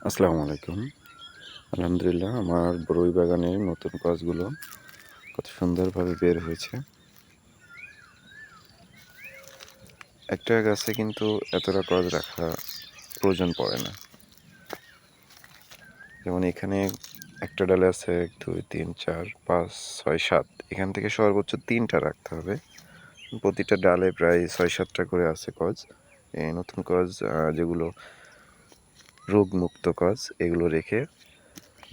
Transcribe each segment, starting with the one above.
আসসালামু আলাইকুম। আলহামদুলিল্লাহ আমার বরই বাগানের নতুন গাছগুলো কত সুন্দরভাবে বের হয়েছে। একটা গাছে কিন্তু এতটা গাছ রাখা প্রয়োজন পড়ে না। যেমন এখানে একটা ডালে আছে ১, ২, ৩, ৪, ৫, ৬, ৭ এখান থেকে সর্বোচ্চ ৩টা রাখতে হবে। প্রতিটা ডালে প্রায় ৬-৭টা করে আছে কজ। এই নতুন কজ যেগুলো রোগমুক্ত কজ এগুলো রেখে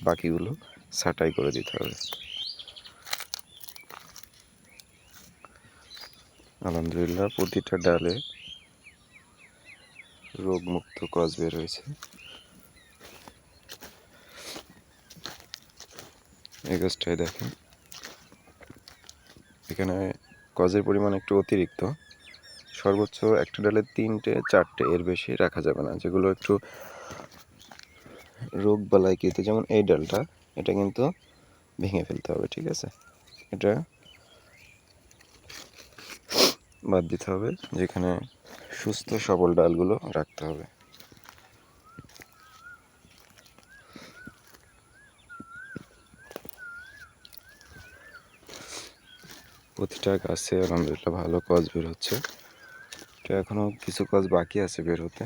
বাকিগুলো ছাঁটাই করে দিতে হবে। আলহামদুলিল্লাহ প্রতিটা ডালে রোগমুক্ত কজ বের হয়েছে। এই গাছটায় দেখেন, এখানে কজের পরিমাণ একটু অতিরিক্ত। সর্বোচ্চ একটা ডালে ৩-৪টে, এর বেশি রাখা যাবে না। যেগুলো একটু রোগ বালাইকৃত, যেমন এই ডালটা, এটা কিন্তু ভেঙে ফেলতে হবে, ঠিক আছে? এটা বাদ দিতে হবে, যেখানে সুস্থ সবল ডালগুলো রাখতে হবে। প্রতিটা গাছে আলহামদুলিল্লাহ ভালো কজ বের হচ্ছে। এটা এখনও কিছু কজ বাকি আছে বের হতে।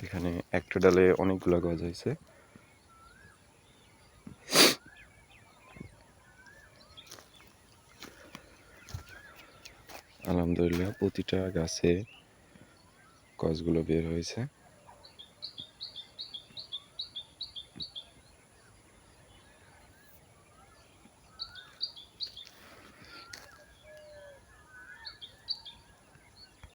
এখানে একটা ডালে অনেকগুলো গজ হয়েছে। আলহামদুলিল্লাহ প্রতিটা গাছে কজগুলো বের হয়েছে।